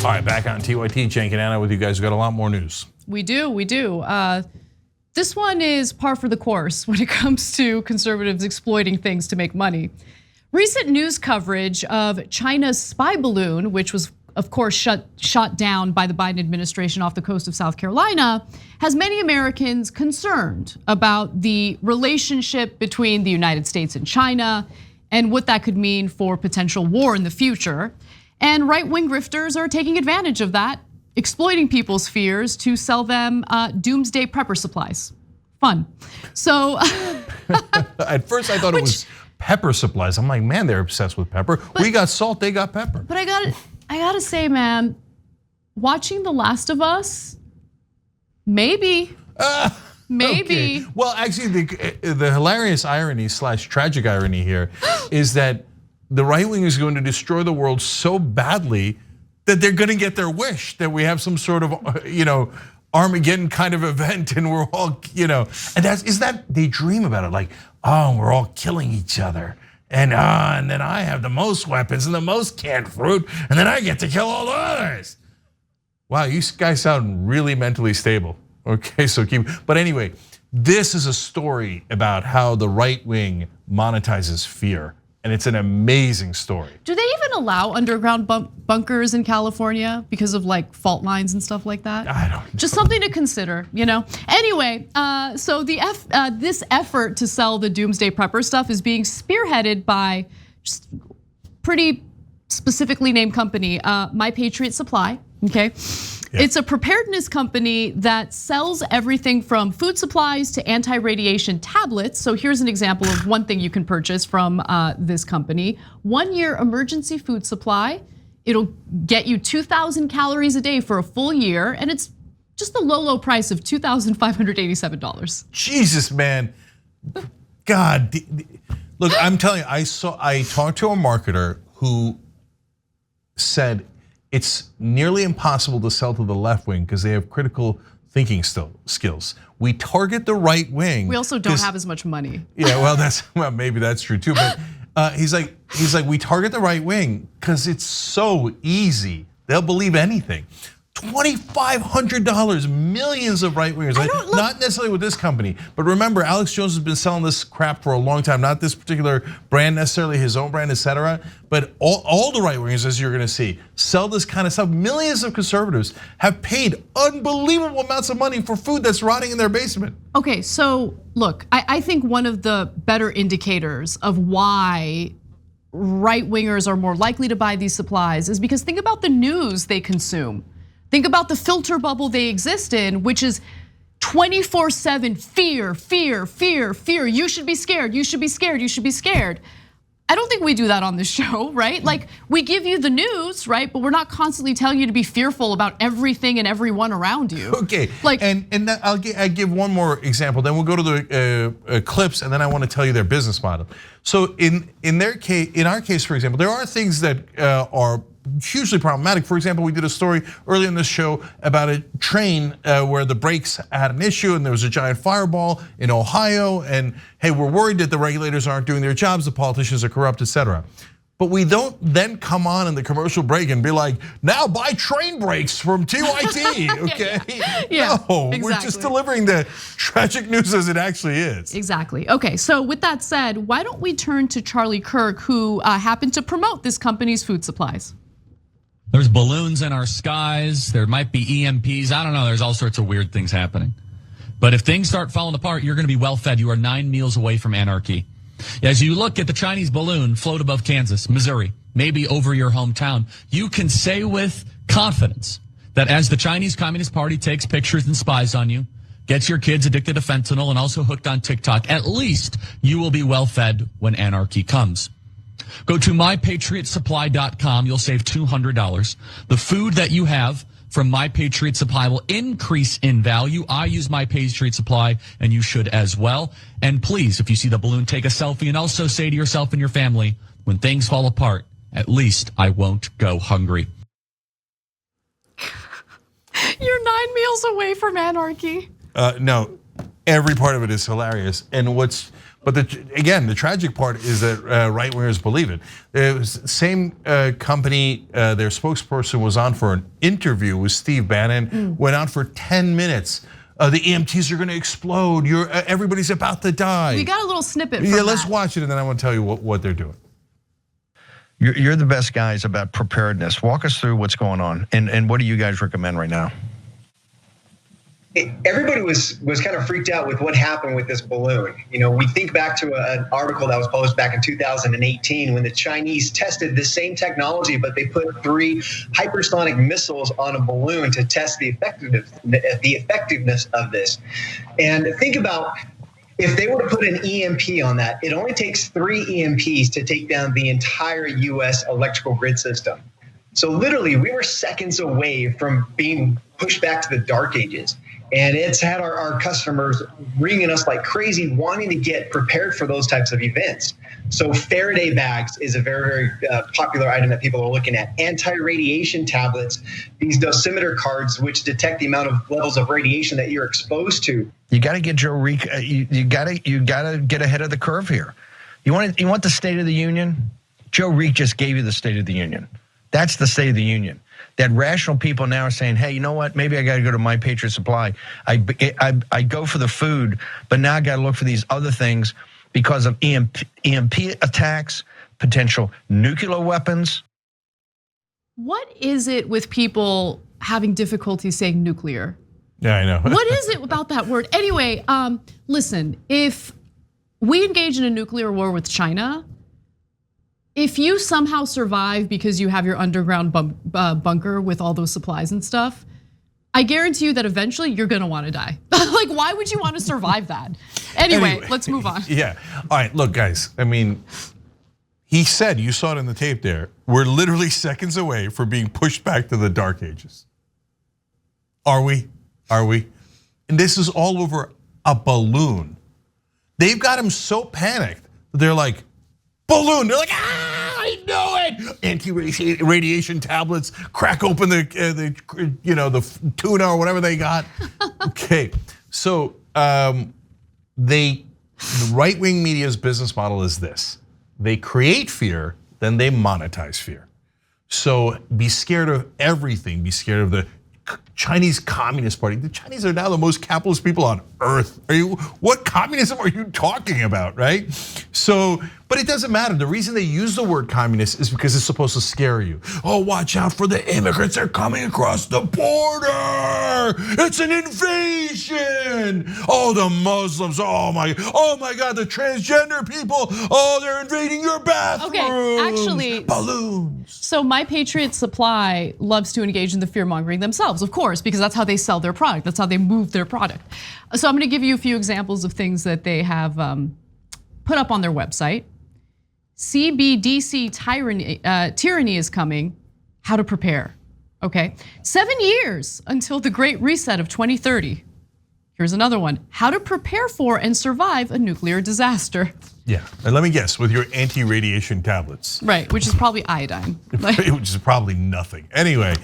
All right, back on TYT, Cenk and Anna with you guys. We've got a lot more news. We do. This one is par for the course when it comes to conservatives exploiting things to make money. Recent news coverage of China's spy balloon, which was of course shot down by the Biden administration off the coast of South Carolina, has many Americans concerned about the relationship between the United States and China and what that could mean for potential war in the future. And right-wing grifters are taking advantage of that, exploiting people's fears to sell them doomsday prepper supplies. Fun. So at first I thought it was pepper supplies. I'm like, man, they're obsessed with pepper. We got salt, they got pepper. But I gotta say, man, watching The Last of Us, maybe. Maybe. Okay. Well, actually, the hilarious irony / tragic irony here is that the right wing is going to destroy the world so badly that they're going to get their wish, that we have some sort of, Armageddon kind of event, and we're all, and is that they dream about it, like, oh, we're all killing each other, and then I have the most weapons and the most canned fruit, and then I get to kill all the others. Wow, you guys sound really mentally stable. Okay, so but anyway, this is a story about how the right wing monetizes fear. And it's an amazing story. Do they even allow underground bunkers in California because of like fault lines and stuff like that? I don't know. Just something to consider, Anyway, so this effort to sell the doomsday prepper stuff is being spearheaded by just pretty specifically named company, My Patriot Supply, okay? Yeah. It's a preparedness company that sells everything from food supplies to anti-radiation tablets. So here's an example of one thing you can purchase from this company. 1 year emergency food supply. It'll get you 2,000 calories a day for a full year, and it's just the low price of $2,587. Jesus, man. God, look, I'm telling you, I talked to a marketer who said it's nearly impossible to sell to the left wing because they have critical thinking skills. We target the right wing. We also don't have as much money. Yeah, well, maybe that's true too. But he's like, we target the right wing because it's so easy. They'll believe anything. $2,500, millions of right wingers. Not necessarily with this company, but remember, Alex Jones has been selling this crap for a long time. Not this particular brand necessarily, his own brand, etc. But all the right wingers, as you're going to see, sell this kind of stuff. Millions of conservatives have paid unbelievable amounts of money for food that's rotting in their basement. Okay, so look, I think one of the better indicators of why right wingers are more likely to buy these supplies is because think about the news they consume. Think about the filter bubble they exist in, which is 24/7 fear, fear, fear, fear. You should be scared, you should be scared, you should be scared. I don't think we do that on this show, right? Like we give you the news, right? But we're not constantly telling you to be fearful about everything and everyone around you. Okay, and I'll give one more example. Then we'll go to the clips, and then I want to tell you their business model. So in our case, for example, there are things that are hugely problematic. For example, we did a story earlier in this show about a train where the brakes had an issue and there was a giant fireball in Ohio, and hey, we're worried that the regulators aren't doing their jobs, the politicians are corrupt, etc. But we don't then come on in the commercial break and be like, now buy train brakes from TYT, okay? Yeah, no, exactly. We're just delivering the tragic news as it actually is. Exactly, okay, so with that said, why don't we turn to Charlie Kirk, who happened to promote this company's food supplies. There's balloons in our skies. There might be EMPs. I don't know. There's all sorts of weird things happening. But if things start falling apart, you're going to be well fed. You are 9 meals away from anarchy. As you look at the Chinese balloon float above Kansas, Missouri, maybe over your hometown, you can say with confidence that as the Chinese Communist Party takes pictures and spies on you, gets your kids addicted to fentanyl and also hooked on TikTok, at least you will be well fed when anarchy comes. Go to mypatriotsupply.com. You'll save $200. The food that you have from My Patriot Supply will increase in value. I use My Patriot Supply, and you should as well. And please, if you see the balloon, take a selfie and also say to yourself and your family, when things fall apart, at least I won't go hungry. You're 9 meals away from anarchy. No, every part of it is hilarious. And what's But again, the tragic part is that right-wingers believe it. It was the same company, their spokesperson was on for an interview with Steve Bannon, went on for 10 minutes. The EMTs are gonna explode, everybody's about to die. We got a little snippet from Yeah, that. let's watch it and then I want to tell you what they're doing. You're the best guys about preparedness. Walk us through what's going on and what do you guys recommend right now? Everybody was kind of freaked out with what happened with this balloon. You know, we think back to an article that was published back in 2018 when the Chinese tested this same technology, but they put 3 hypersonic missiles on a balloon to test the effectiveness of this. And think about if they were to put an EMP on that, it only takes 3 EMPs to take down the entire US electrical grid system. So literally, we were seconds away from being pushed back to the dark ages. And it's had our customers ringing us like crazy, wanting to get prepared for those types of events. So Faraday bags is a very, very popular item that people are looking at. Anti-radiation tablets, these dosimeter cards, which detect the amount of levels of radiation that you're exposed to. You got to get Joe Reek. You got to get ahead of the curve here. You want the State of the Union? Joe Reek just gave you the State of the Union. That's the State of the Union. That rational people now are saying, hey, you know what? Maybe I got to go to My Patriot Supply. I go for the food, but now I got to look for these other things because of EMP attacks, potential nuclear weapons. What is it with people having difficulty saying nuclear? Yeah, I know. What is it about that word? Anyway, listen, if we engage in a nuclear war with China, if you somehow survive because you have your underground bunker with all those supplies and stuff, I guarantee you that eventually you're gonna wanna die. Like, why would you wanna survive that? Anyway, let's move on. Yeah, all right, look guys, I mean, he said, you saw it in the tape there, we're literally seconds away from being pushed back to the dark ages. Are we? Are we? And this is all over a balloon. They've got him so panicked that they're like, balloon, they're like, I know it. Anti-radiation tablets, crack open the tuna or whatever they got. Okay, so the right-wing media's business model is this: they create fear, then they monetize fear. So be scared of everything. Be scared of the Chinese Communist Party. The Chinese are now the most capitalist people on earth. What communism are you talking about, right? So, but it doesn't matter. The reason they use the word communist is because it's supposed to scare you. Oh, watch out for the immigrants, they're coming across the border. It's an invasion. Oh, the Muslims, oh my God, the transgender people, oh, they're invading your bathroom. Okay, actually, balloons. So My Patriot Supply loves to engage in the fear mongering themselves, of course, because that's how they sell their product. That's how they move their product. So I'm gonna give you a few examples of things that they have put up on their website. CBDC tyranny is coming, how to prepare, okay? 7 years until the Great Reset of 2030. Here's another one, how to prepare for and survive a nuclear disaster. Yeah, and let me guess, with your anti-radiation tablets. Right, which is probably iodine. Which is probably nothing. Anyway,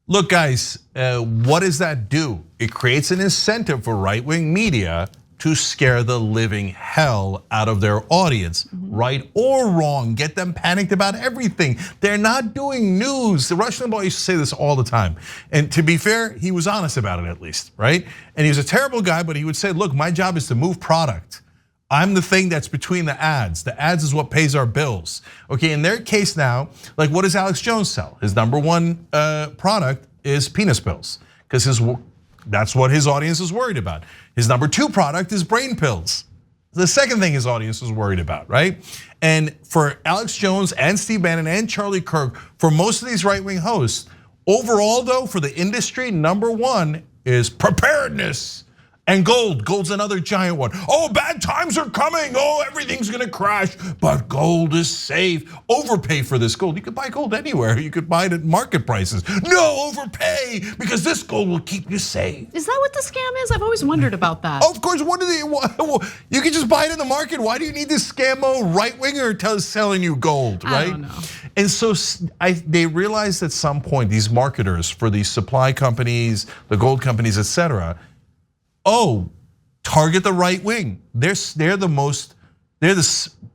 look guys, what does that do? It creates an incentive for right-wing media to scare the living hell out of their audience, right or wrong, get them panicked about everything. They're not doing news. The Rush Limbaugh used to say this all the time. And to be fair, he was honest about it at least, right? And he was a terrible guy, but he would say, look, my job is to move product. I'm the thing that's between the ads. The ads is what pays our bills. Okay, in their case now, like what does Alex Jones sell? His #1 product is penis pills, because that's what his audience is worried about. His #2 product is brain pills. The second thing his audience is worried about, right? And for Alex Jones and Steve Bannon and Charlie Kirk, for most of these right-wing hosts, overall though, for the industry, #1 is preparedness. And gold, gold's another giant one. Oh, bad times are coming. Oh, everything's gonna crash, but gold is safe. Overpay for this gold. You could buy gold anywhere. You could buy it at market prices. No, overpay, because this gold will keep you safe. Is that what the scam is? I've always wondered about that. Of course, you can just buy it in the market. Why do you need this scammo right-winger selling you gold, right? I don't know. And so they realized at some point, these marketers for these supply companies, the gold companies, etc. Oh, target the right wing. They're the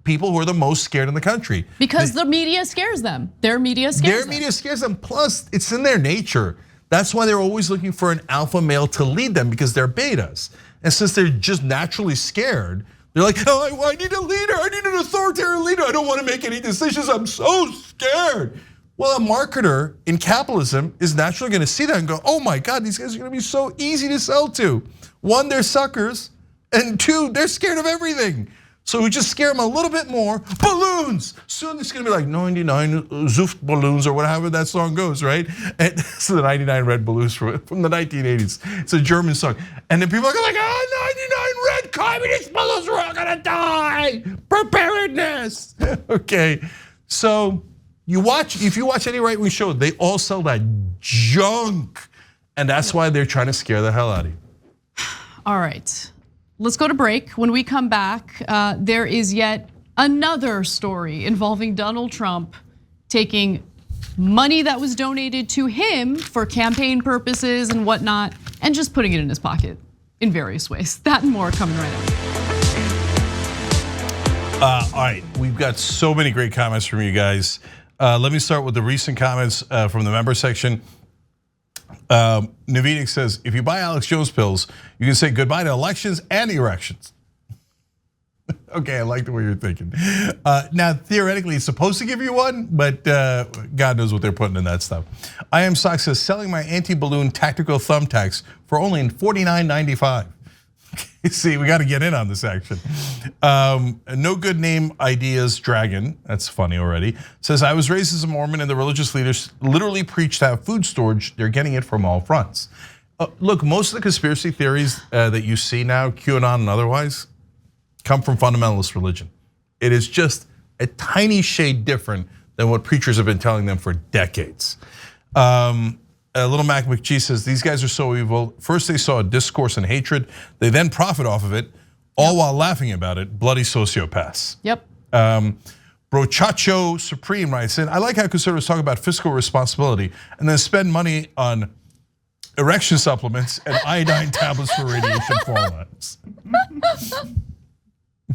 people who are the most scared in the country. Because the media scares them. Their media scares them. Their media scares them. Plus, it's in their nature. That's why they're always looking for an alpha male to lead them, because they're betas. And since they're just naturally scared, they're like, oh, I need a leader. I need an authoritarian leader. I don't want to make any decisions. I'm so scared. Well, a marketer in capitalism is naturally going to see that and go, oh my God, these guys are going to be so easy to sell to. One, they're suckers. And two, they're scared of everything. So we just scare them a little bit more. Balloons. Soon it's gonna be like 99 Zuft balloons or whatever that song goes, right? And so the 99 red balloons from the 1980s. It's a German song. And then people are like, oh, 99 red communist balloons, we're all gonna die. Preparedness. Okay, so if you watch any right-wing show, they all sell that junk. And that's why they're trying to scare the hell out of you. All right. Let's go to break. When we come back, there is yet another story involving Donald Trump taking money that was donated to him for campaign purposes and whatnot, and just putting it in his pocket in various ways. That and more coming right up. All right, we've got so many great comments from you guys. Let me start with the recent comments from the member section. Navinic says, if you buy Alex Jones pills, you can say goodbye to elections and erections. Okay, I like the way you're thinking. Now, theoretically, it's supposed to give you one, but God knows what they're putting in that stuff. I Am Sock says, selling my anti-balloon tactical thumbtacks for only $49.95. See, we got to get in on this action. No good name ideas dragon, that's funny already, says, I was raised as a Mormon and the religious leaders literally preach to have food storage. They're getting it from all fronts. Look, most of the conspiracy theories that you see now, QAnon and otherwise, come from fundamentalist religion. It is just a tiny shade different than what preachers have been telling them for decades. Little Mac McGee says, these guys are so evil. First they saw a discourse and hatred. They then profit off of it, all while laughing about it. Bloody sociopaths. Yep. Brochacho Supreme writes in, I like how conservatives talk about fiscal responsibility and then spend money on erection supplements and iodine tablets for radiation fallouts.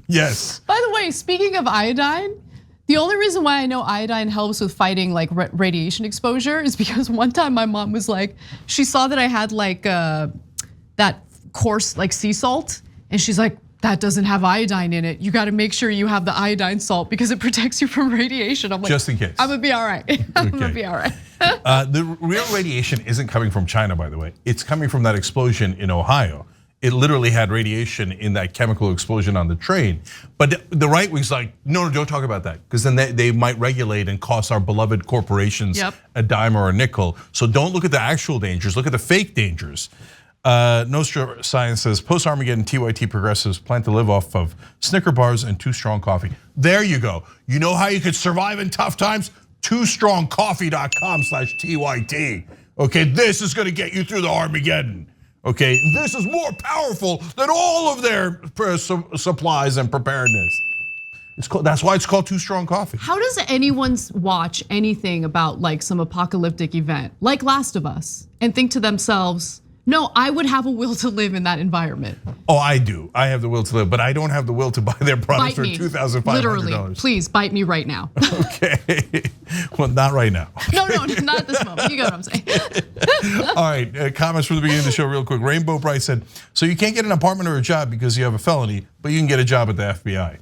Yes. By the way, speaking of iodine, the only reason why I know iodine helps with fighting like radiation exposure is because one time my mom was like, she saw that I had like that coarse like sea salt, and she's like, that doesn't have iodine in it. You got to make sure you have the iodine salt because it protects you from radiation. I'm like, just in case. I'm gonna be all right. I'm gonna be all right. The real radiation isn't coming from China, by the way. It's coming from that explosion in Ohio. It literally had radiation in that chemical explosion on the train. But the right wing's like, no, don't talk about that, because then they might regulate and cost our beloved corporations a dime or a nickel. So don't look at the actual dangers, look at the fake dangers. Nostra Science says, post-Armageddon TYT progressives plan to live off of Snicker bars and Too Strong coffee. There you go. You know how you could survive in tough times? TooStrongCoffee.com/TYT. Okay, this is gonna get you through the Armageddon. Okay, this is more powerful than all of their supplies and preparedness. That's why it's called Too Strong Coffee. How does anyone watch anything about like some apocalyptic event, like Last of Us, and think to themselves, no, I would have a will to live in that environment? Oh, I do. I have the will to live, but I don't have the will to buy their products for $2,500. Literally, please bite me right now. Okay, well, not right now. No, not at this moment. You get what I'm saying. All right, comments from the beginning of the show real quick. Rainbow Bright said, so you can't get an apartment or a job because you have a felony, but you can get a job at the FBI.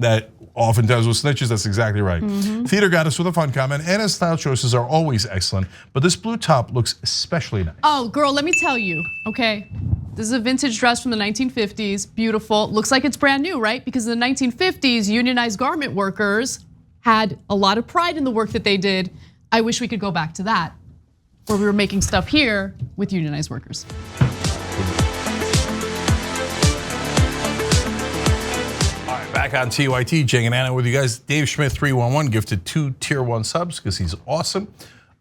That oftentimes with snitches, that's exactly right. Theater got us with a fun comment. Anna's style choices are always excellent, but this blue top looks especially nice. Oh, girl, let me tell you, okay? This is a vintage dress from the 1950s, beautiful. Looks like it's brand new, right? Because in the 1950s, unionized garment workers had a lot of pride in the work that they did. I wish we could go back to that, where we were making stuff here with unionized workers. Back on TYT, Jay and Anna with you guys. Dave Schmidt 311 gifted 2 tier 1 subs because he's awesome.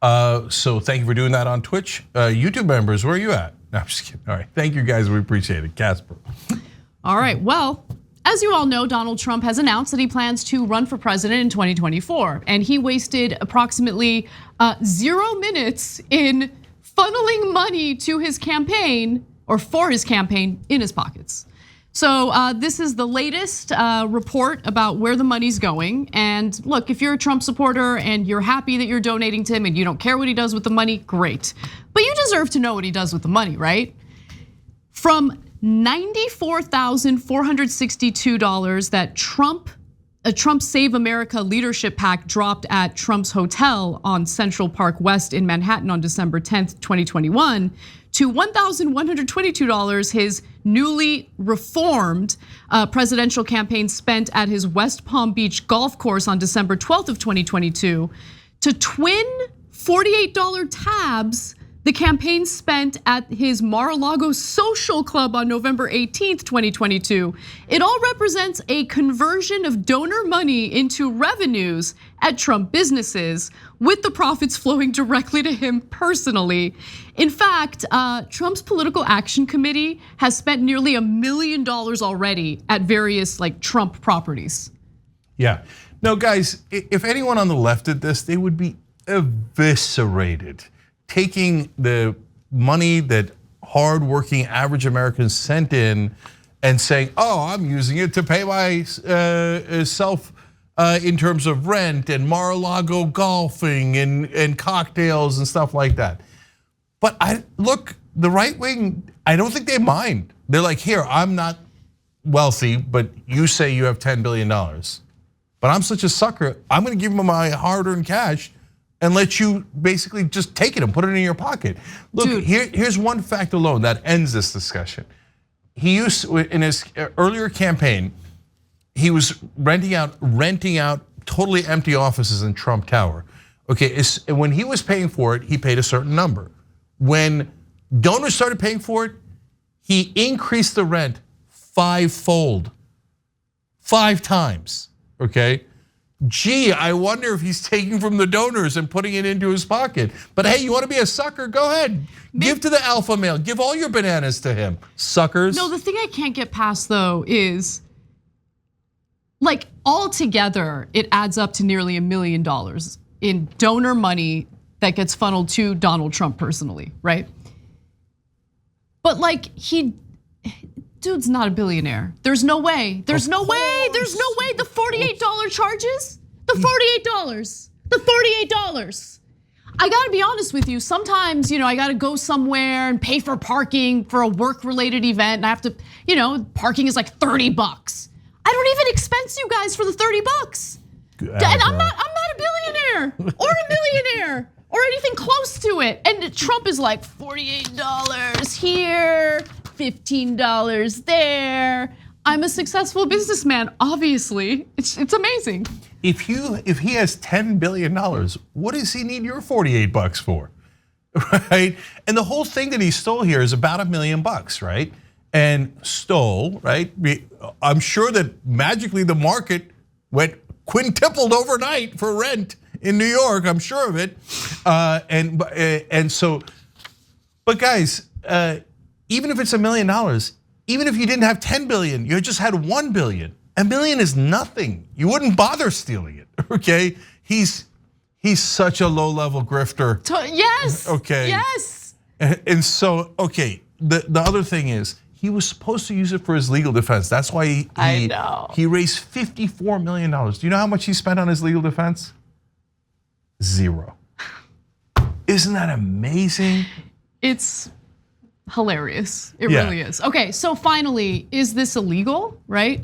So thank you for doing that on Twitch. YouTube members, where are you at? No, I'm just kidding. All right, thank you guys, we appreciate it. Casper. All right, well, as you all know, Donald Trump has announced that he plans to run for president in 2024. And he wasted approximately 0 minutes in funneling money to his campaign or for his campaign in his pockets. So this is the latest report about where the money's going. And look, if you're a Trump supporter and you're happy that you're donating to him and you don't care what he does with the money, great. But you deserve to know what he does with the money, right? From $94,462 that a Trump Save America leadership PAC dropped at Trump's hotel on Central Park West in Manhattan on December 10th, 2021, to $1,122 his newly reformed presidential campaign spent at his West Palm Beach golf course on December 12th of 2022, to twin $48 tabs the campaign spent at his Mar-a-Lago social club on November 18th, 2022. It all represents a conversion of donor money into revenues at Trump businesses, with the profits flowing directly to him personally. In fact, Trump's political action committee has spent nearly $1 million already at various Trump properties. Yeah, no guys, if anyone on the left did this, they would be eviscerated. Taking the money that hardworking average Americans sent in and saying, oh, I'm using it to pay myself in terms of rent and Mar-a-Lago golfing and cocktails and stuff like that. But look, the right wing, I don't think they mind. They're like, here, I'm not wealthy, but you say you have $10 billion. But I'm such a sucker, I'm gonna give them my hard-earned cash and let you basically just take it and put it in your pocket. Look, here's one fact alone that ends this discussion. He used, in his earlier campaign, he was renting out totally empty offices in Trump Tower. Okay, when he was paying for it, he paid a certain number. When donors started paying for it, he increased the rent fivefold, 5 times, okay? Gee, I wonder if he's taking from the donors and putting it into his pocket. But hey, you want to be a sucker? Go ahead. Give to the alpha male. Give all your bananas to him, suckers. No, the thing I can't get past though is, altogether, it adds up to nearly $1 million in donor money that gets funneled to Donald Trump personally, right? But dude's not a billionaire. There's no way. There's no way. The $48 charges, the $48. I gotta be honest with you. Sometimes, I gotta go somewhere and pay for parking for a work-related event, and I have to, parking is like $30. I don't even expense you guys for the $30. And I'm not a billionaire or a millionaire or anything close to it. And Trump is like $48 here, $15 there. I'm a successful businessman, obviously. It's amazing. If he has $10 billion, what does he need your $48 for? Right? And the whole thing that he stole here is about $1 million, right? And stole, right? I'm sure that magically the market went quintupled overnight for rent in New York. I'm sure of it. And so, but guys, even if it's $1 million, even if you didn't have 10 billion, you just had 1 billion. $1 million is nothing. You wouldn't bother stealing it, okay? He's such a low-level grifter. Yes. Okay. Yes. And so, okay, the other thing is he was supposed to use it for his legal defense. That's why he raised $54 million. Do you know how much he spent on his legal defense? 0. Isn't that amazing? It's hilarious. It really is. Okay, so finally, is this illegal, right?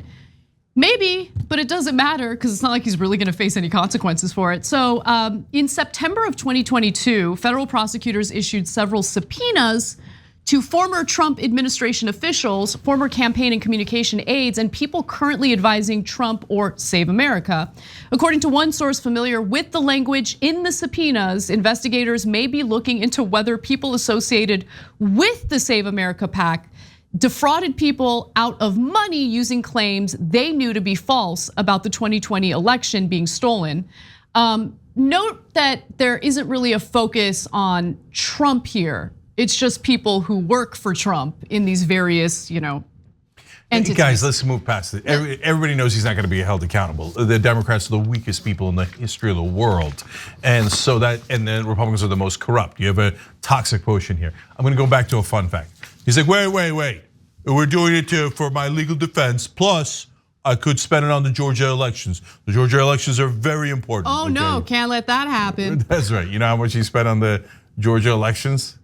Maybe, but it doesn't matter because it's not like he's really gonna face any consequences for it. So in September of 2022, federal prosecutors issued several subpoenas to former Trump administration officials, former campaign and communication aides, and people currently advising Trump or Save America. According to one source familiar with the language in the subpoenas, investigators may be looking into whether people associated with the Save America PAC defrauded people out of money using claims they knew to be false about the 2020 election being stolen. Note that there isn't really a focus on Trump here. It's just people who work for Trump in these various, entities. Guys, let's move past it. Everybody knows he's not going to be held accountable. The Democrats are the weakest people in the history of the world, and then Republicans are the most corrupt. You have a toxic potion here. I'm going to go back to a fun fact. He's like, wait. We're doing it for my legal defense. Plus, I could spend it on the Georgia elections. The Georgia elections are very important. Oh, no, can't let that happen. That's right. You know how much he spent on the Georgia elections?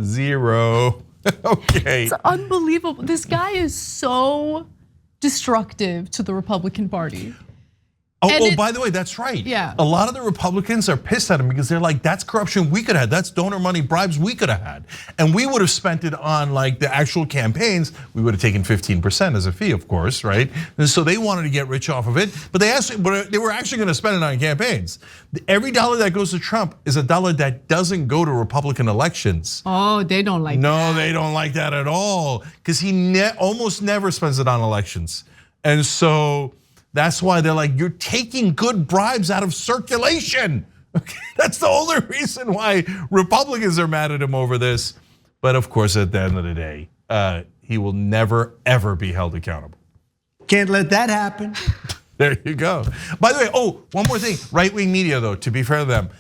0. Okay. It's unbelievable. This guy is so destructive to the Republican Party. Oh, by the way, that's right. Yeah. A lot of the Republicans are pissed at him because they're like, that's corruption we could have had. That's donor money bribes we could have had. And we would have spent it on like the actual campaigns. We would have taken 15% as a fee, of course, right? And so they wanted to get rich off of it, but they were actually going to spend it on campaigns. Every dollar that goes to Trump is a dollar that doesn't go to Republican elections. Oh, they don't like that. No, they don't like that at all because he almost never spends it on elections. And so that's why they're like, you're taking good bribes out of circulation. Okay, that's the only reason why Republicans are mad at him over this. But of course, at the end of the day, he will never, ever be held accountable. Can't let that happen. There you go. By the way, one more thing. Right-wing media, though, to be fair to them,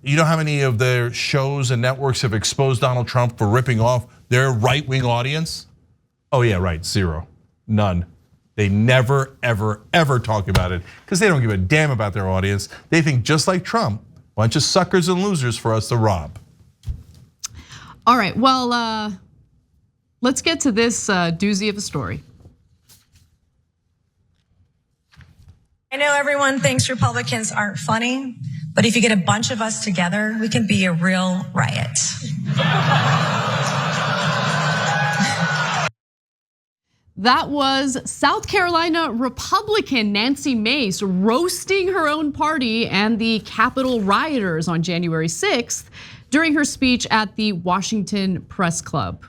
you know how many of their shows and networks have exposed Donald Trump for ripping off their right-wing audience? Oh yeah, right, 0, none. They never, ever, ever talk about it because they don't give a damn about their audience. They think just like Trump, bunch of suckers and losers for us to rob. All right, well, let's get to this doozy of a story. I know everyone thinks Republicans aren't funny, but if you get a bunch of us together, we can be a real riot. That was South Carolina Republican Nancy Mace roasting her own party and the Capitol rioters on January 6th during her speech at the Washington Press Club.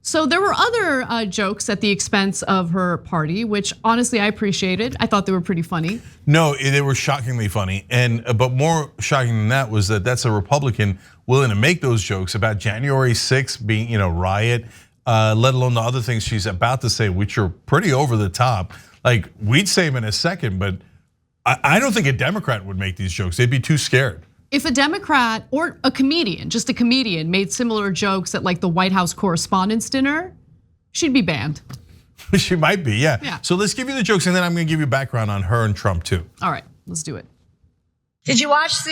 So there were other jokes at the expense of her party, which honestly I appreciated. I thought they were pretty funny. No, they were shockingly funny, but more shocking than that was that that's a Republican willing to make those jokes about January 6th being, riot. Let alone the other things she's about to say, which are pretty over the top. Like we'd say them in a second, but I don't think a Democrat would make these jokes. They'd be too scared. If a Democrat or a comedian, just a comedian, made similar jokes at like the White House Correspondents' Dinner, she'd be banned. She might be, yeah. So let's give you the jokes, and then I'm going to give you background on her and Trump too. All right, let's do it. Did you watch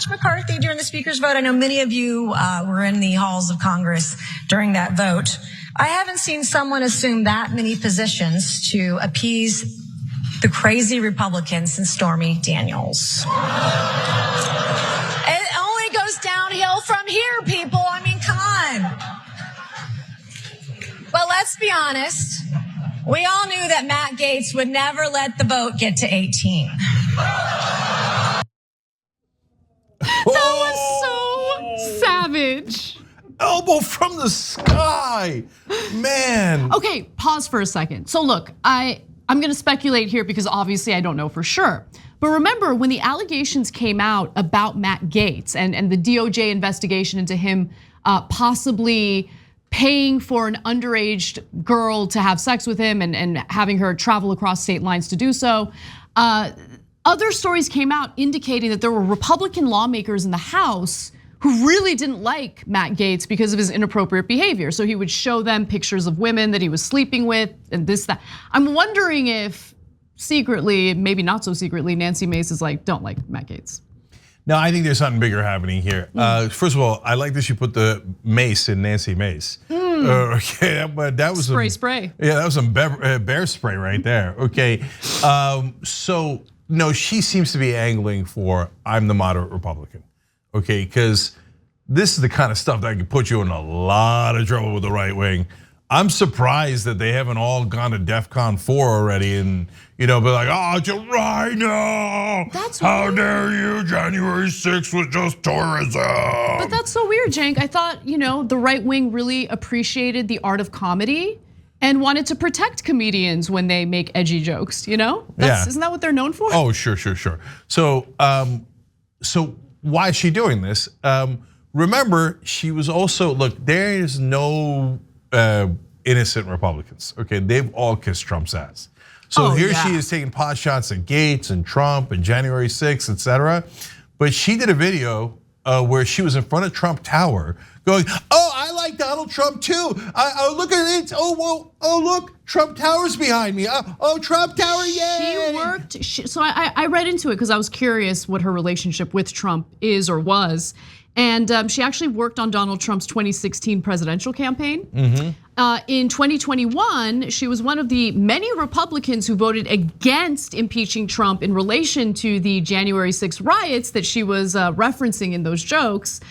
McCarthy during the speaker's vote? I know many of you were in the halls of Congress during that vote. I haven't seen someone assume that many positions to appease the crazy Republicans since Stormy Daniels. It only goes downhill from here, people. I mean, come on. But let's be honest. We all knew that Matt Gaetz would never let the vote get to 18. That was so savage. Elbow from the sky, man. Okay, pause for a second. So look, I'm gonna speculate here because obviously I don't know for sure. But remember when the allegations came out about Matt Gaetz and the DOJ investigation into him possibly paying for an underage girl to have sex with him and having her travel across state lines to do so. Other stories came out indicating that there were Republican lawmakers in the House who really didn't like Matt Gaetz because of his inappropriate behavior. So he would show them pictures of women that he was sleeping with and this, that. I'm wondering if secretly, maybe not so secretly, Nancy Mace is like, don't like Matt Gaetz. No, I think there's something bigger happening here. First of all, I like that you put the Mace in Nancy Mace. Okay, but that was spray. Yeah, that was some bear spray right there. Okay, so no, she seems to be angling for I'm the moderate Republican. Okay, because this is the kind of stuff that can put you in a lot of trouble with the right wing. I'm surprised that they haven't all gone to DEFCON 4 already and be like, oh, it's a rhino. That's how weird. dare you? January 6th was just tourism. But that's so weird, Cenk. I thought the right wing really appreciated the art of comedy and wanted to protect comedians when they make edgy jokes. Isn't that what they're known for? Oh, sure. So why is she doing this? Remember, she was also there is no innocent Republicans. Okay, they've all kissed Trump's ass. So she is taking pot shots at Gaetz and Trump and January 6th, etc. But she did a video where she was in front of Trump Tower going, oh, I like Donald Trump too. Look at it. Oh, look, Trump Tower's behind me. Oh, Trump Tower, yay. She worked, so I read into it because I was curious what her relationship with Trump is or was. And she actually worked on Donald Trump's 2016 presidential campaign. In 2021, she was one of the many Republicans who voted against impeaching Trump in relation to the January 6th riots that she was referencing in those jokes.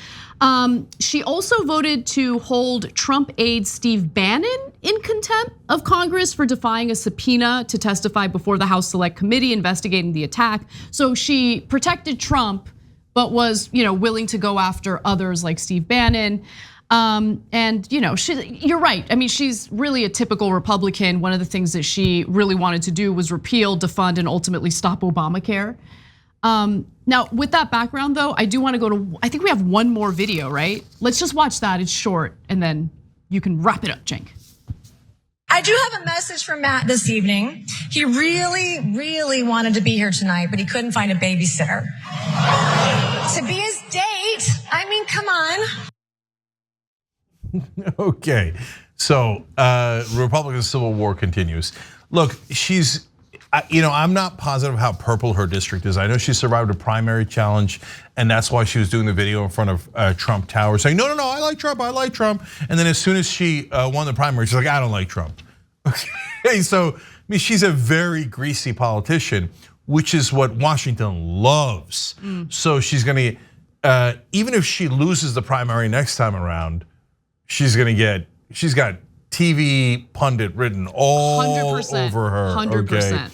She also voted to hold Trump aide Steve Bannon in contempt of Congress for defying a subpoena to testify before the House Select Committee investigating the attack. So she protected Trump, but was willing to go after others like Steve Bannon. And you're right. I mean, she's really a typical Republican. One of the things that she really wanted to do was repeal, defund, and ultimately stop Obamacare. Now, with that background, though, I do want to go to. I think we have one more video, right? Let's just watch that. It's short, and then you can wrap it up, Cenk. I do have a message from Matt this evening. He really, really wanted to be here tonight, but he couldn't find a babysitter. To be his date, I mean, come on. Okay, so Republican Civil War continues. Look, she's, I'm not positive how purple her district is. I know she survived a primary challenge, and that's why she was doing the video in front of Trump Tower, saying, no, I like Trump. And then as soon as she won the primary, she's like, I don't like Trump. Okay, so I mean, she's a very greasy politician, which is what Washington loves. So she's gonna, even if she loses the primary next time around, she's got TV pundit written all 100%, over her. 100%. Okay?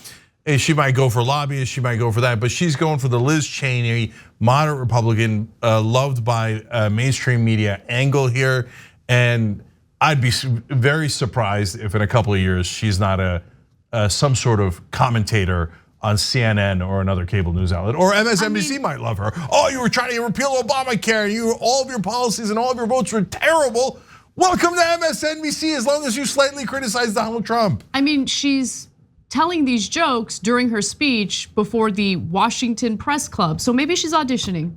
And she might go for lobbyists, she might go for that, but she's going for the Liz Cheney, moderate Republican, loved by mainstream media angle here. And I'd be very surprised if in a couple of years she's not some sort of commentator on CNN or another cable news outlet, or MSNBC might love her. Oh, you were trying to repeal Obamacare, and all of your policies and all of your votes were terrible. Welcome to MSNBC, as long as you slightly criticize Donald Trump. I mean, she's telling these jokes during her speech before the Washington Press Club, so maybe she's auditioning.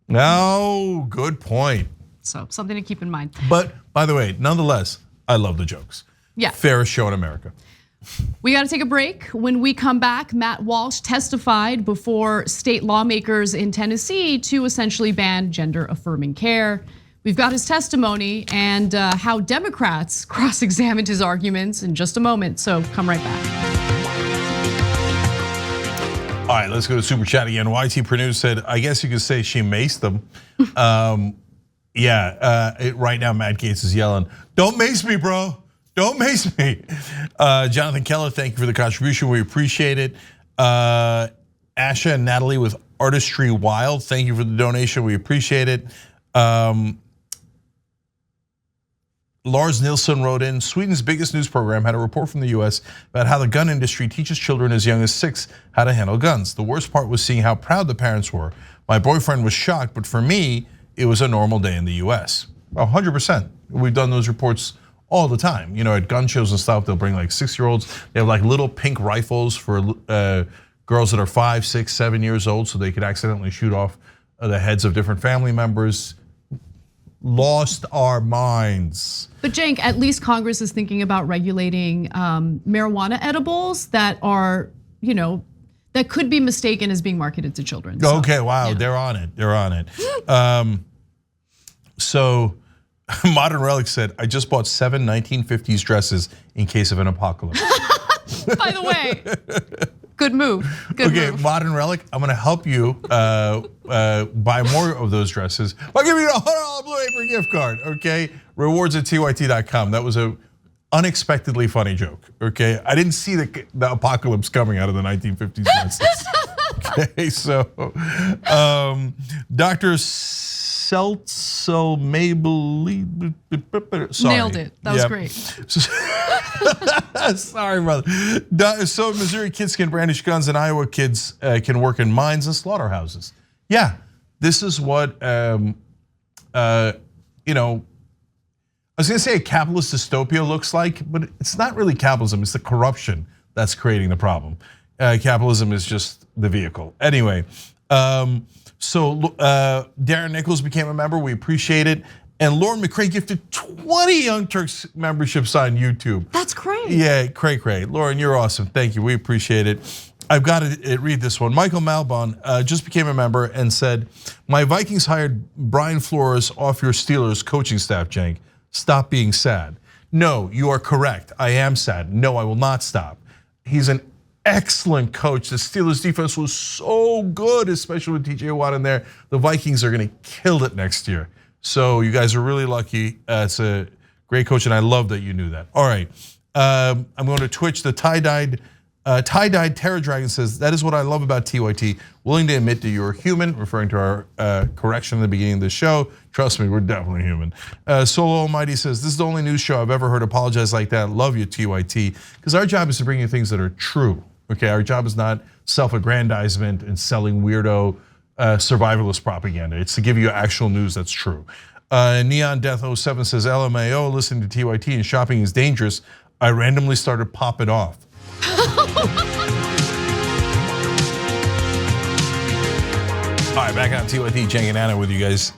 No, good point. So something to keep in mind. But by the way, nonetheless, I love the jokes. Yeah. Fairest show in America. We got to take a break. When we come back, Matt Walsh testified before state lawmakers in Tennessee to essentially ban gender-affirming care. We've got his testimony and how Democrats cross-examined his arguments in just a moment. So come right back. All right, let's go to Super Chat again. YT Purdue said, I guess you could say she maced them. Right now Matt Gaetz is yelling, don't mace me, bro. Don't mace me. Jonathan Keller, thank you for the contribution. We appreciate it. Asha and Natalie with Artistry Wild, thank you for the donation. We appreciate it. Lars Nilsson wrote in, Sweden's biggest news program had a report from the US about how the gun industry teaches children as young as 6 how to handle guns. The worst part was seeing how proud the parents were. My boyfriend was shocked, but for me, it was a normal day in the US. 100%. We've done those reports all the time. At gun shows and stuff, they'll bring like 6-year-olds. They have like little pink rifles for girls that are 5, 6, 7 years old, so they could accidentally shoot off the heads of different family members. Lost our minds. But Cenk, at least Congress is thinking about regulating marijuana edibles that are, that could be mistaken as being marketed to children. So, okay, wow, yeah. They're on it. So Modern Relic said, I just bought 7 1950s dresses in case of an apocalypse. By the way, good move. Good move. Modern Relic, I'm gonna help you buy more of those dresses. I'll give you a $100 Blue Apron gift card, okay? Rewards at TYT.com. That was a unexpectedly funny joke, okay? I didn't see the apocalypse coming out of the 1950s dresses. Okay, so Dr. Seltzel Maybelline. Sorry. Nailed it. That was great. Sorry, brother. So Missouri kids can brandish guns, and Iowa kids can work in mines and slaughterhouses. Yeah, this is what I was gonna say a capitalist dystopia looks like, but it's not really capitalism. It's the corruption that's creating the problem. Capitalism is just the vehicle. Anyway. Darren Nichols became a member. We appreciate it. And Lauren McCray gifted 20 Young Turks memberships on YouTube. That's great. Yeah, cray. Lauren, you're awesome. Thank you. We appreciate it. I've got to read this one. Michael Malbon just became a member and said, "My Vikings hired Brian Flores off your Steelers coaching staff, Cenk. Stop being sad." No, you are correct. I am sad. No, I will not stop. He's an excellent coach. The Steelers defense was so good, especially with TJ Watt in there. The Vikings are going to kill it next year. So you guys are really lucky. It's a great coach, and I love that you knew that. All right, I'm going to Twitch. The tie-dyed Terror Dragon says, "That is what I love about TYT, willing to admit that you're human," referring to our correction in the beginning of the show. Trust me, we're definitely human. Solo Almighty says, "This is the only news show I've ever heard apologize like that. Love you, TYT." Because our job is to bring you things that are true. Okay, our job is not self-aggrandizement and selling weirdo survivalist propaganda. It's to give you actual news that's true. Neon Death 07 says, "LMAO, listening to TYT and shopping is dangerous. I randomly started popping off." All right, back on TYT, Cenk and Anna with you guys.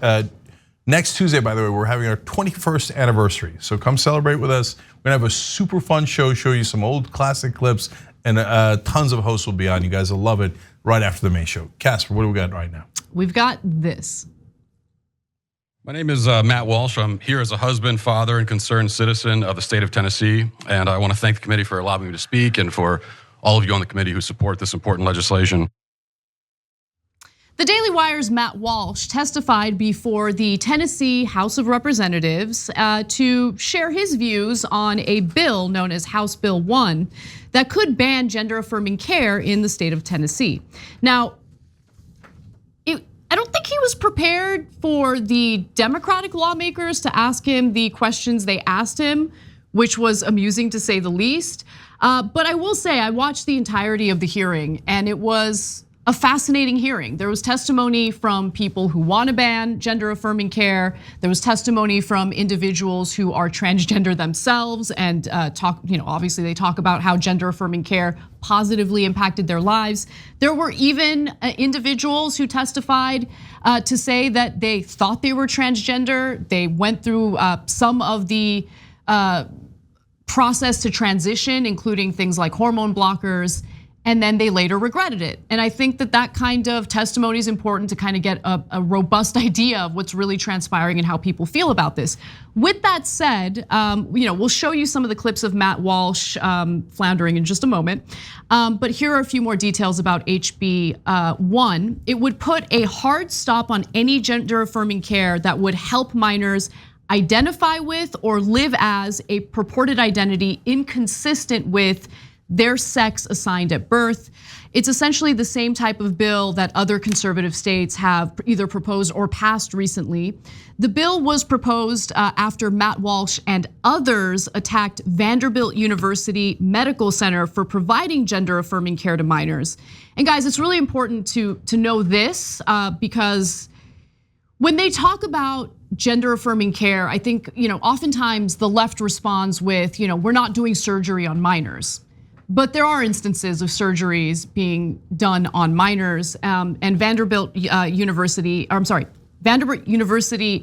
Next Tuesday, by the way, we're having our 21st anniversary. So come celebrate with us. We're gonna have a super fun show you some old classic clips, and tons of hosts will be on. You guys will love it right after the main show. Casper, what do we got right now? We've got this. My name is Matt Walsh. I'm here as a husband, father, and concerned citizen of the state of Tennessee. And I want to thank the committee for allowing me to speak and for all of you on the committee who support this important legislation. The Daily Wire's Matt Walsh testified before the Tennessee House of Representatives to share his views on a bill known as House Bill 1 that could ban gender-affirming care in the state of Tennessee. Now, I don't think he was prepared for the Democratic lawmakers to ask him the questions they asked him, which was amusing to say the least. But I will say I watched the entirety of the hearing, and it was a fascinating hearing. There was testimony from people who want to ban gender-affirming care. There was testimony from individuals who are transgender themselves and obviously they talk about how gender-affirming care positively impacted their lives. There were even individuals who testified to say that they thought they were transgender. They went through some of the process to transition, including things like hormone blockers, and then they later regretted it. And I think that kind of testimony is important to kind of get a robust idea of what's really transpiring and how people feel about this. With that said, we'll show you some of the clips of Matt Walsh floundering in just a moment. But here are a few more details about HB 1. It would put a hard stop on any gender-affirming care that would help minors identify with or live as a purported identity inconsistent with their sex assigned at birth. It's essentially the same type of bill that other conservative states have either proposed or passed recently. The bill was proposed after Matt Walsh and others attacked Vanderbilt University Medical Center for providing gender-affirming care to minors. And guys, it's really important to know this because when they talk about gender-affirming care, I think oftentimes the left responds with, we're not doing surgery on minors. But there are instances of surgeries being done on minors, and Vanderbilt University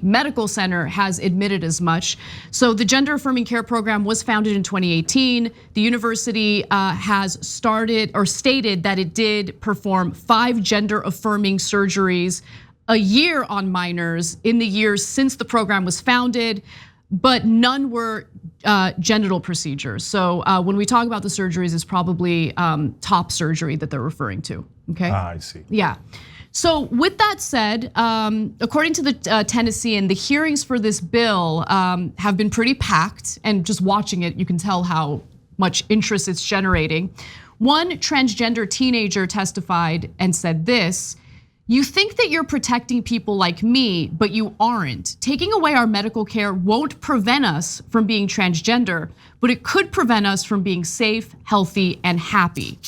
Medical Center has admitted as much. So the gender-affirming care program was founded in 2018. The university has started or stated that it did perform 5 gender-affirming surgeries a year on minors in the years since the program was founded, but none were genital procedures. So when we talk about the surgeries, it's probably top surgery that they're referring to, okay? I see. Yeah. So with that said, according to the Tennessean, the hearings for this bill have been pretty packed, and just watching it, you can tell how much interest it's generating. One transgender teenager testified and said this: "You think that you're protecting people like me, but you aren't. Taking away our medical care won't prevent us from being transgender, but it could prevent us from being safe, healthy, and happy."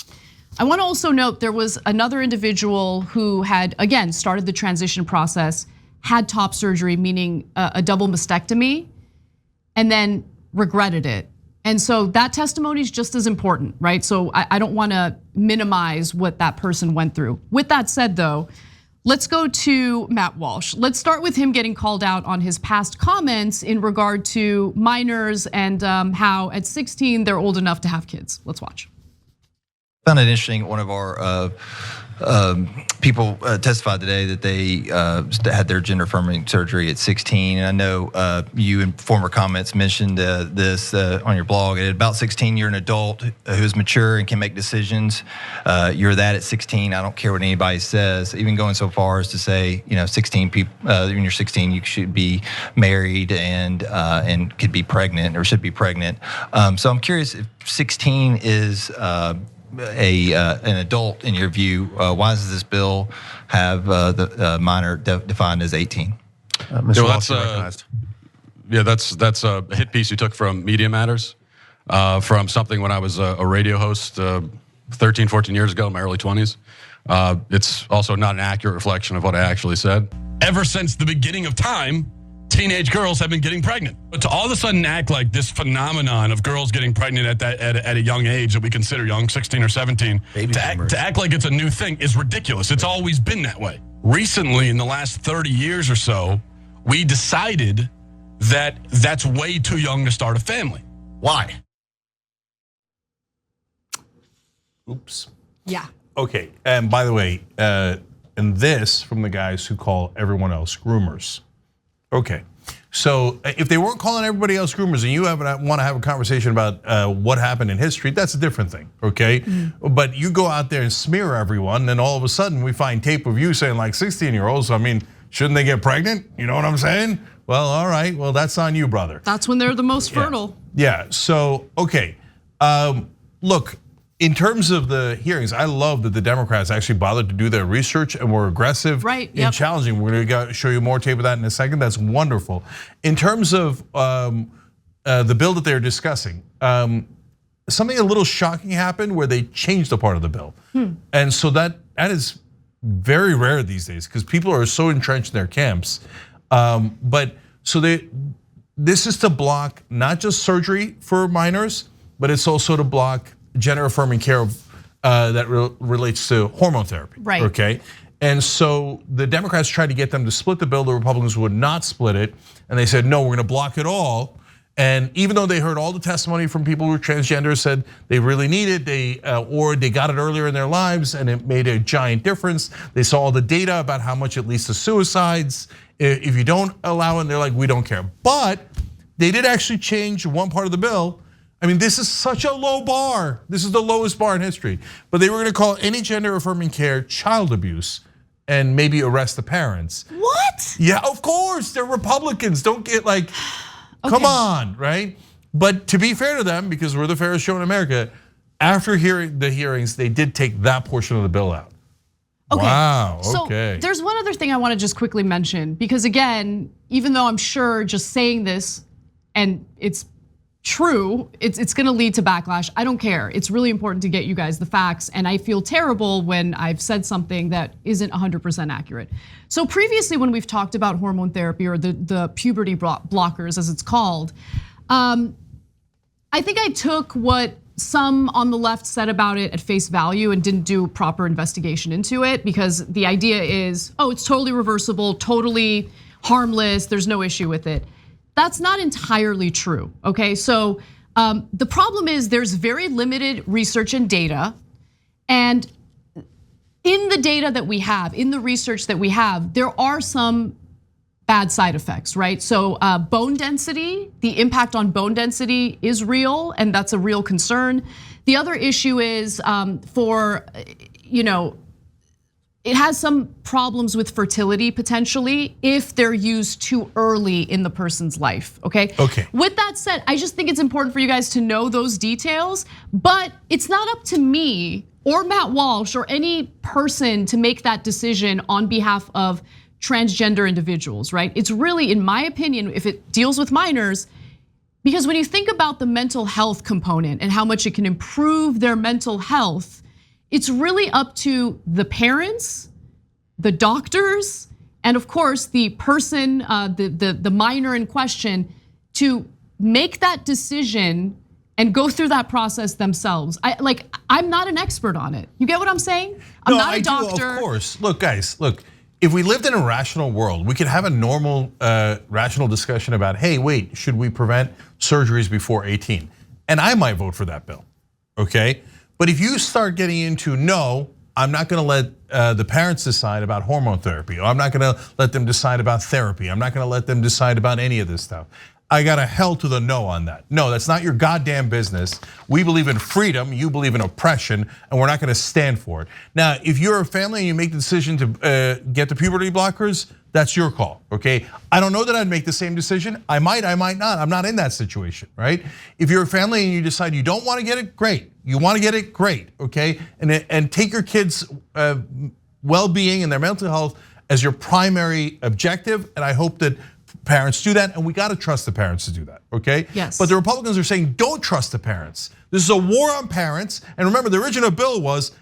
I want to also note there was another individual who had, again, started the transition process, had top surgery, meaning a double mastectomy, and then regretted it. And so that testimony is just as important, right? So I don't want to minimize what that person went through. With that said, though, Let's go to Matt Walsh. Let's start with him getting called out on his past comments in regard to minors and how at 16 they're old enough to have kids. Let's watch. Found it interesting. One of our people testified today that they had their gender affirming surgery at 16. And I know you in former comments mentioned this on your blog. At about 16, you're an adult who's mature and can make decisions. You're that at 16. I don't care what anybody says. Even going so far as to say, 16 people. When you're 16, you should be married and could be pregnant or should be pregnant. So I'm curious if 16 is an adult in your view. Why does this bill have the minor defined as 18? Mr. Walsh, recognized. Yeah, that's a hit piece you took from Media Matters, from something when I was a radio host 13, 14 years ago in my early 20s. It's also not an accurate reflection of what I actually said. Ever since the beginning of time, teenage girls have been getting pregnant. But to all of a sudden act like this phenomenon of girls getting pregnant at a young age that we consider young, 16 or 17, to act like it's a new thing is ridiculous. It's always been that way. Recently, in the last 30 years or so, we decided that that's way too young to start a family. Why? Oops. Yeah. Okay, and by the way, and this from the guys who call everyone else groomers. Okay, so if they weren't calling everybody else groomers and you want to have a conversation about what happened in history, that's a different thing, okay? Mm-hmm. But you go out there and smear everyone, and all of a sudden we find tape of you saying like 16-year-olds, I mean, shouldn't they get pregnant? You know what I'm saying? Well, all right, well, that's on you, brother. That's when they're the most fertile. Yeah, so, okay. Look, in terms of the hearings, I love that the Democrats actually bothered to do their research and were aggressive in challenging. We're gonna show you more tape of that in a second. That's wonderful. In terms of the bill that they're discussing, something a little shocking happened where they changed a part of the bill. And so that is very rare these days because people are so entrenched in their camps. But so this is to block not just surgery for minors, but it's also to block gender affirming care that relates to hormone therapy. Right. Okay. And so the Democrats tried to get them to split the bill. The Republicans would not split it. And they said, no, we're going to block it all. And even though they heard all the testimony from people who are transgender said they really need it, or they got it earlier in their lives and it made a giant difference. They saw all the data about how much it leads to suicides if you don't allow it, and they're like, we don't care. But they did actually change one part of the bill. I mean, this is such a low bar. This is the lowest bar in history. But they were gonna call any gender affirming care child abuse and maybe arrest the parents. What? Yeah, of course, they're Republicans. Don't get like, come on, right? But to be fair to them, because we're the fairest show in America, after hearing the hearings, they did take that portion of the bill out. Okay. Wow, So okay. there's one other thing I wanna just quickly mention, because again, even though I'm sure just saying this and it's true, it's gonna lead to backlash. I don't care. It's really important to get you guys the facts, and I feel terrible when I've said something that isn't 100% accurate. So previously, when we've talked about hormone therapy or the puberty blockers, as it's called, I think I took what some on the left said about it at face value and didn't do proper investigation into it, because the idea is, oh, it's totally reversible, totally harmless, there's no issue with it. That's not entirely true, okay? So the problem is there's very limited research and data, and in the data that we have, in the research that we have, there are some bad side effects, right? So bone density, the impact on bone density is real, and that's a real concern. The other issue is it has some problems with fertility potentially if they're used too early in the person's life, okay? Okay. With that said, I just think it's important for you guys to know those details, but it's not up to me or Matt Walsh or any person to make that decision on behalf of transgender individuals, right? It's really, in my opinion, if it deals with minors, because when you think about the mental health component and how much it can improve their mental health, it's really up to the parents, the doctors, and of course the person, the minor in question, to make that decision and go through that process themselves. I'm not an expert on it. You get what I'm saying? I'm not a doctor. Do, of course. Look, guys, look. if we lived in a rational world, we could have a normal, rational discussion about, hey, wait, should we prevent surgeries before 18? And I might vote for that bill, okay? But if you start getting into, no, I'm not gonna let the parents decide about hormone therapy, or I'm not gonna let them decide about therapy, I'm not gonna let them decide about any of this stuff. I got a hell to the no on that. No, that's not your goddamn business. We believe in freedom, you believe in oppression, and we're not gonna stand for it. Now, if you're a family and you make the decision to get the puberty blockers, that's your call, okay? I don't know that I'd make the same decision. I might not. I'm not in that situation, right? If you're a family and you decide you don't wanna get it, great. You wanna get it, great, okay? And take your kids' well-being and their mental health as your primary objective, and I hope that parents do that, and we gotta trust the parents to do that, okay? Yes. But the Republicans are saying, don't trust the parents. This is a war on parents, and remember, the original bill was,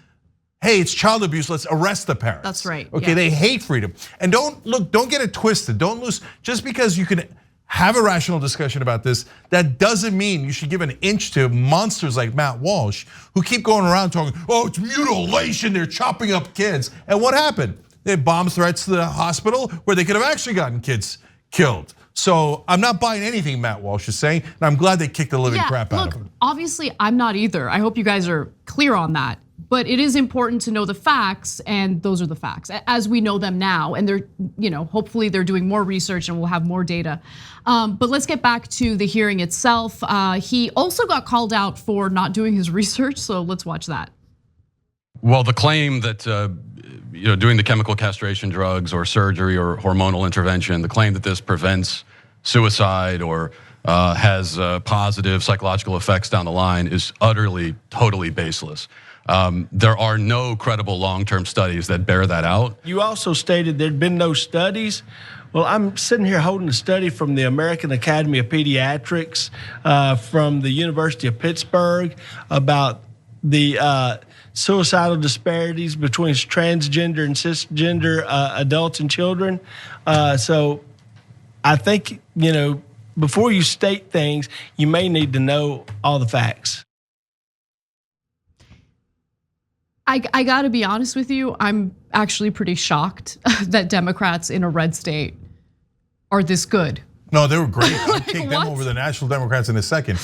hey, it's child abuse, let's arrest the parents. That's right, Okay, yeah. they hate freedom. And don't get it twisted, don't lose, just because you can have a rational discussion about this, that doesn't mean you should give an inch to monsters like Matt Walsh, who keep going around talking, oh, it's mutilation, they're chopping up kids. And what happened? They had bomb threats to the hospital where they could have actually gotten kids killed. So I'm not buying anything Matt Walsh is saying, and I'm glad they kicked the living crap out of him. Obviously, I'm not either. I hope you guys are clear on that. But it is important to know the facts, and those are the facts as we know them now. And they're, hopefully they're doing more research and we'll have more data. But let's get back to the hearing itself. He also got called out for not doing his research, so let's watch that. Well, the claim that doing the chemical castration drugs or surgery or hormonal intervention, the claim that this prevents suicide or has positive psychological effects down the line is utterly, totally baseless. There are no credible long-term studies that bear that out. You also stated there'd been no studies. Well, I'm sitting here holding a study from the American Academy of Pediatrics, from the University of Pittsburgh, about the suicidal disparities between transgender and cisgender adults and children. So I think, before you state things, you may need to know all the facts. I gotta be honest with you, I'm actually pretty shocked that Democrats in a red state are this good. No, they were great. I'd take them over the National Democrats in a second.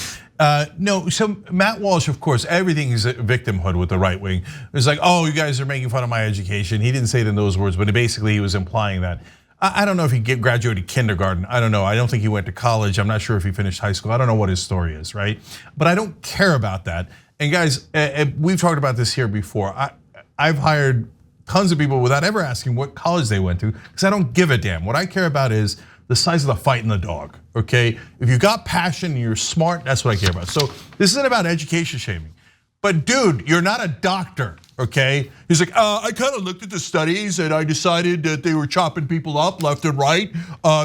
No, so Matt Walsh, of course, everything is a victimhood with the right wing. It's like, oh, you guys are making fun of my education. He didn't say it in those words, but basically he was implying that. I don't know if he graduated kindergarten. I don't know. I don't think he went to college. I'm not sure if he finished high school. I don't know what his story is, right? But I don't care about that. And guys, we've talked about this here before. I've hired tons of people without ever asking what college they went to, because I don't give a damn. What I care about is the size of the fight in the dog, okay? If you got passion and you're smart, that's what I care about. So this isn't about education shaming. But dude, you're not a doctor, okay? He's like, I kind of looked at the studies and I decided that they were chopping people up left and right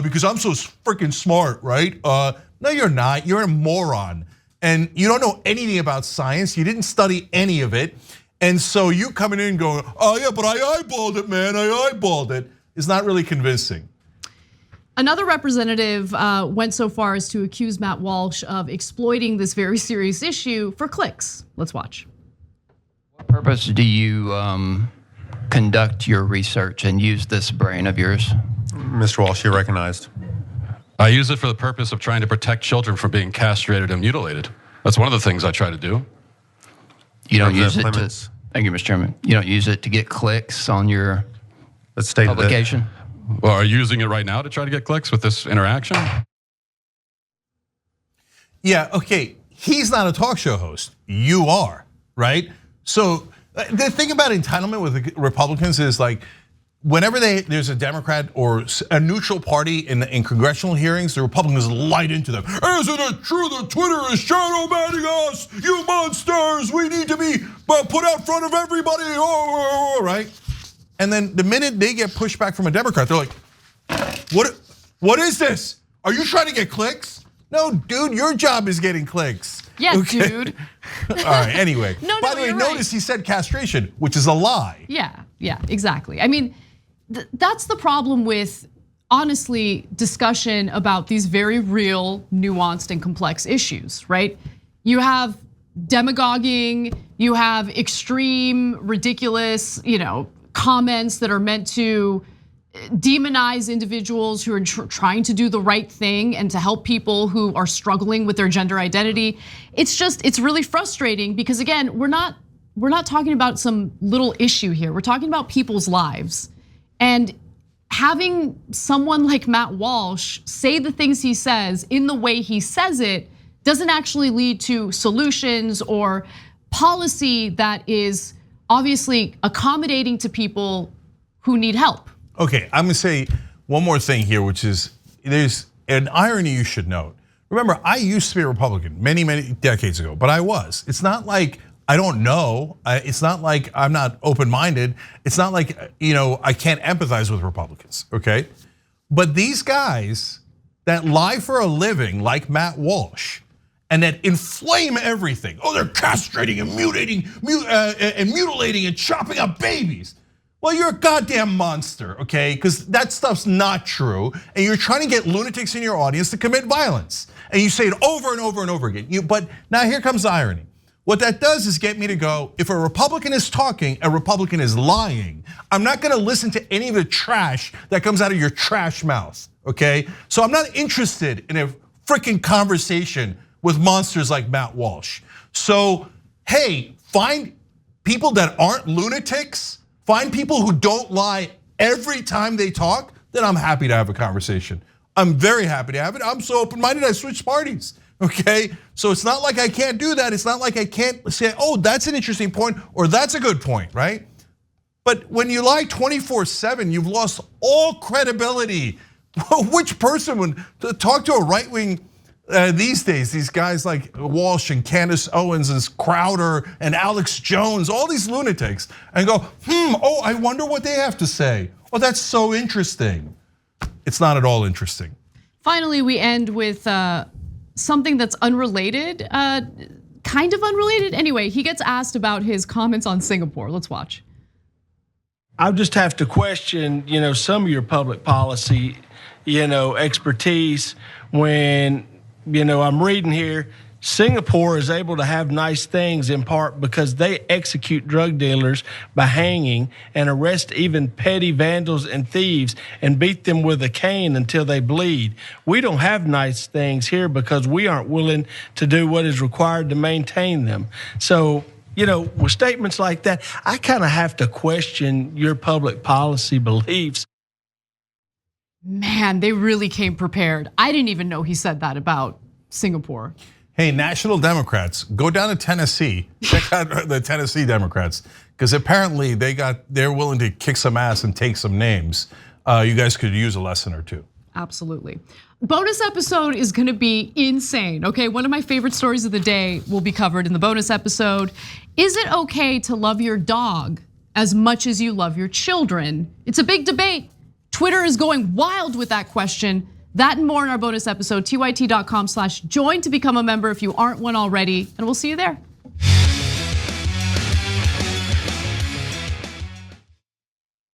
because I'm so freaking smart, right? No, you're not, you're a moron. And you don't know anything about science, you didn't study any of it. And so you coming in going, oh yeah, but I eyeballed it, man, I eyeballed it. It's not really convincing. Another representative went so far as to accuse Matt Walsh of exploiting this very serious issue for clicks. Let's watch. What purpose do you conduct your research and use this brain of yours? Mr. Walsh, you're recognized. I use it for the purpose of trying to protect children from being castrated and mutilated. That's one of the things I try to do. You don't use it to, thank you, Mr. Chairman. You don't use it to get clicks on your publication? Well, are you using it right now to try to get clicks with this interaction? Yeah, okay, he's not a talk show host, you are, right? So the thing about entitlement with the Republicans is like, whenever there's a Democrat or a neutral party in congressional hearings, the Republicans light into them. Isn't it true that Twitter is shadow banning us? You monsters, we need to be put out front of everybody, right? And then the minute they get pushback from a Democrat, they're like, what is this? Are you trying to get clicks? No, dude, your job is getting clicks. Yeah, okay. Dude. All right, anyway. By the way, notice he said castration, which is a lie. Yeah, exactly. I mean, that's the problem with, honestly, discussion about these very real, nuanced, and complex issues, right? You have demagoguing, you have extreme, ridiculous, comments that are meant to demonize individuals who are trying to do the right thing and to help people who are struggling with their gender identity. It's really frustrating because again, we're not talking about some little issue here. We're talking about people's lives. And having someone like Matt Walsh say the things he says in the way he says it doesn't actually lead to solutions or policy that is obviously accommodating to people who need help. Okay, I'm gonna say one more thing here, which is there's an irony you should note. Remember, I used to be a Republican many, many decades ago, but I was. It's not like I don't know. It's not like I'm not open-minded. It's not like I can't empathize with Republicans, okay? But these guys that lie for a living, like Matt Walsh, and that inflame everything. Oh, they're castrating and mutilating and chopping up babies. Well, you're a goddamn monster, okay? Because that stuff's not true, and you're trying to get lunatics in your audience to commit violence. And you say it over and over and over again. But now here comes the irony. What that does is get me to go, if a Republican is talking, a Republican is lying. I'm not gonna listen to any of the trash that comes out of your trash mouth, okay? So I'm not interested in a freaking conversation with monsters like Matt Walsh. So, hey, find people that aren't lunatics, find people who don't lie every time they talk, then I'm happy to have a conversation. I'm very happy to have it. I'm so open-minded, I switched parties, okay? So it's not like I can't do that. It's not like I can't say, oh, that's an interesting point, or that's a good point, right? But when you lie 24/7, you've lost all credibility. Which person would talk to a right-wing these days, these guys like Walsh and Candace Owens and Crowder and Alex Jones, all these lunatics, and go, oh, I wonder what they have to say. Oh, that's so interesting. It's not at all interesting. Finally, we end with something that's unrelated, kind of unrelated. Anyway, he gets asked about his comments on Singapore. Let's watch. I just have to question, some of your public policy, expertise when, I'm reading here, Singapore is able to have nice things in part because they execute drug dealers by hanging and arrest even petty vandals and thieves and beat them with a cane until they bleed. We don't have nice things here because we aren't willing to do what is required to maintain them. So, with statements like that, I kind of have to question your public policy beliefs. Man, they really came prepared. I didn't even know he said that about Singapore. Hey, national Democrats, go down to Tennessee, check out the Tennessee Democrats, because apparently they're willing to kick some ass and take some names. You guys could use a lesson or two. Absolutely. Bonus episode is gonna be insane, okay? One of my favorite stories of the day will be covered in the bonus episode. Is it okay to love your dog as much as you love your children? It's a big debate. Twitter is going wild with that question. That and more in our bonus episode, tyt.com/join to become a member if you aren't one already, and we'll see you there.